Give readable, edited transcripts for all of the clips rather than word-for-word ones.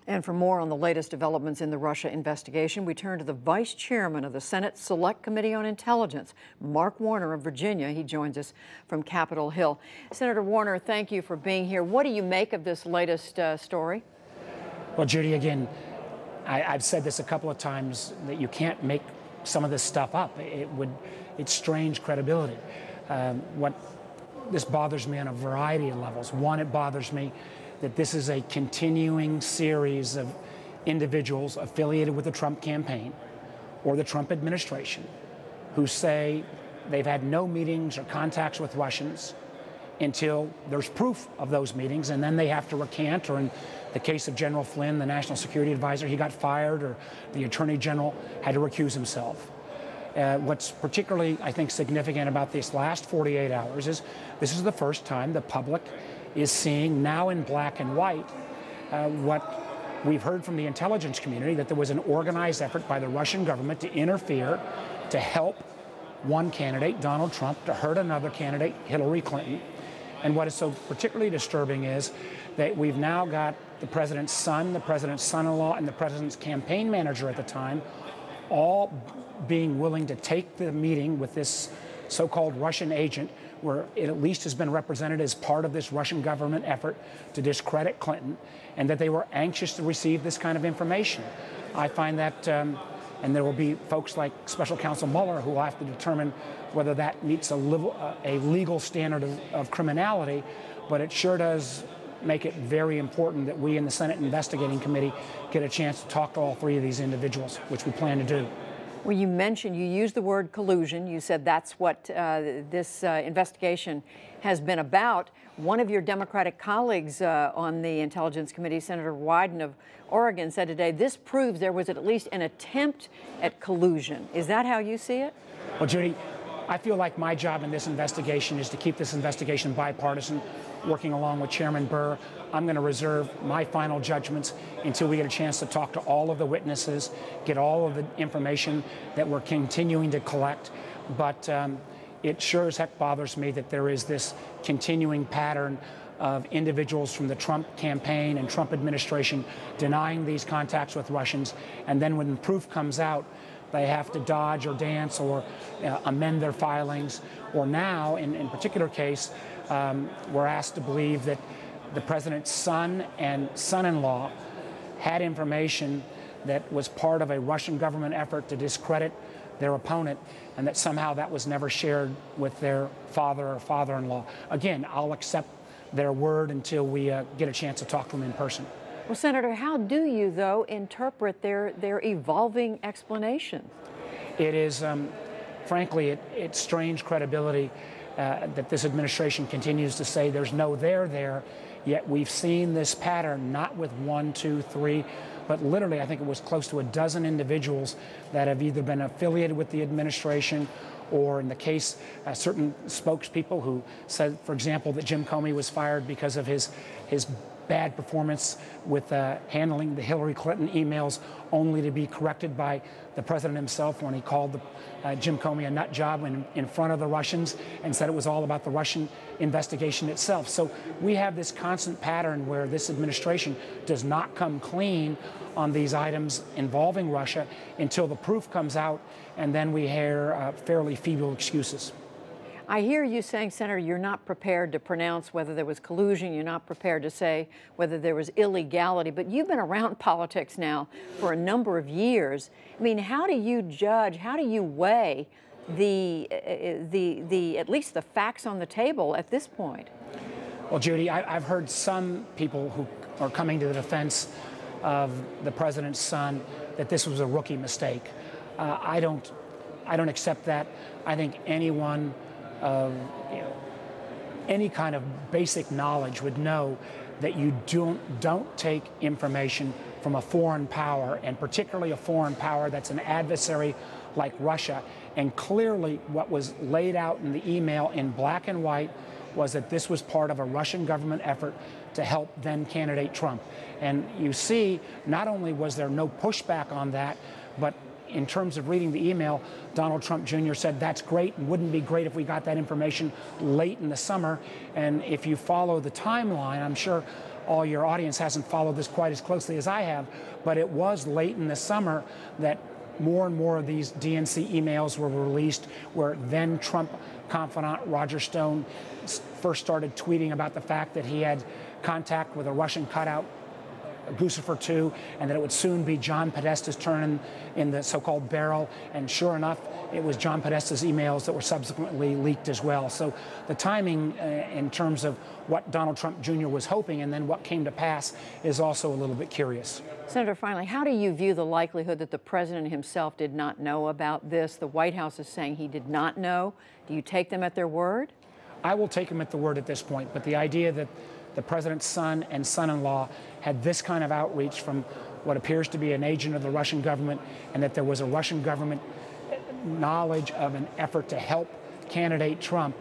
And for more on the latest developments in the Russia investigation, we turn to the Vice Chairman of the Senate Select Committee on Intelligence, Mark Warner of Virginia. He joins us from Capitol Hill. Senator Warner, thank you for being here. What do you make of this latest story? Well, Judy, again, I've said this a couple of times that you can't make some of this stuff up. It's strange credibility. This bothers me on a variety of levels. One, it bothers me that this is a continuing series of individuals affiliated with the Trump campaign or the Trump administration who say they've had no meetings or contacts with Russians until there's proof of those meetings, and then they have to recant, or in the case of General Flynn, the National Security Advisor, he got fired, or the Attorney General had to recuse himself. What's particularly, I think, significant about these last 48 hours is this is the first time the public is seeing, now in black and white, what we've heard from the intelligence community, that there was an organized effort by the Russian government to interfere, to help one candidate, Donald Trump, to hurt another candidate, Hillary Clinton. And what is so particularly disturbing is that we've now got the president's son, the president's son-in-law, and the president's campaign manager at the time all being willing to take the meeting with this so-called Russian agent, where it at least has been represented as part of this Russian government effort to discredit Clinton, and that they were anxious to receive this kind of information. I find that, and there will be folks like Special Counsel Mueller who will have to determine whether that meets a legal standard of criminality, but it sure does make it very important that we in the Senate Investigating Committee get a chance to talk to all three of these individuals, which we plan to do. Well, you used the word collusion. You said that's what this investigation has been about. One of your Democratic colleagues on the Intelligence Committee, Senator Wyden of Oregon, said today, this proves there was at least an attempt at collusion. Is that how you see it? Well, Judy, I feel like my job in this investigation is to keep this investigation bipartisan, working along with Chairman Burr. I'm going to reserve my final judgments until we get a chance to talk to all of the witnesses, get all of the information that we're continuing to collect. But it sure as heck bothers me that there is this continuing pattern of individuals from the Trump campaign and Trump administration denying these contacts with Russians, and then when proof comes out, they have to dodge or dance or amend their filings. Or now, in particular case, we're asked to believe that the president's son and son-in-law had information that was part of a Russian government effort to discredit their opponent, and that somehow that was never shared with their father or father-in-law. Again, I'll accept their word until we get a chance to talk to them in person. Well, Senator, how do you, though, interpret their evolving explanation? It is, frankly, it's strange credibility that this administration continues to say there's no there, yet we've seen this pattern, not with 1, 2, 3, but literally I think it was close to a dozen individuals that have either been affiliated with the administration, or in the case, certain spokespeople who said, for example, that Jim Comey was fired because of his bad performance with handling the Hillary Clinton emails, only to be corrected by the president himself when he called Jim Comey a nut job in front of the Russians and said it was all about the Russian investigation itself. So we have this constant pattern where this administration does not come clean on these items involving Russia until the proof comes out, and then we hear fairly feeble excuses. I hear you saying, Senator, you're not prepared to pronounce whether there was collusion. You're not prepared to say whether there was illegality. But you've been around politics now for a number of years. I mean, how do you judge, how do you weigh at least the facts on the table at this point? Well, Judy, I've heard some people who are coming to the defense of the president's son that this was a rookie mistake. I don't accept that. I think anyone of any kind of basic knowledge would know that you don't take information from a foreign power, and particularly a foreign power that's an adversary like Russia. And clearly what was laid out in the email in black and white was that this was part of a Russian government effort to help then candidate Trump. And you see, not only was there no pushback on that, but in terms of reading the email, Donald Trump Jr. said, that's great, and wouldn't it be great if we got that information late in the summer. And if you follow the timeline, I'm sure all your audience hasn't followed this quite as closely as I have, but it was late in the summer that more and more of these DNC emails were released, where then Trump confidant Roger Stone first started tweeting about the fact that he had contact with a Russian cutout, Guccifer II, and that it would soon be John Podesta's turn in the so-called barrel. And sure enough, it was John Podesta's emails that were subsequently leaked as well. So the timing in terms of what Donald Trump Jr. was hoping and then what came to pass is also a little bit curious. Senator, finally, how do you view the likelihood that the president himself did not know about this? The White House is saying he did not know. Do you take them at their word? I will take them at the word at this point, but the idea that the president's son and son-in-law had this kind of outreach from what appears to be an agent of the Russian government, and that there was a Russian government knowledge of an effort to help candidate Trump,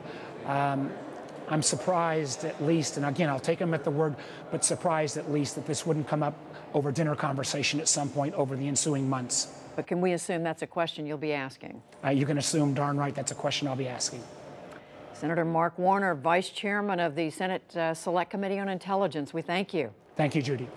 I'm surprised at least, and again, I'll take him at the word, but surprised at least that this wouldn't come up over dinner conversation at some point over the ensuing months. But can we assume that's a question you'll be asking? You can assume darn right that's a question I'll be asking. Senator Mark Warner, Vice Chairman of the Senate Select Committee on Intelligence, we thank you. Thank you, Judy.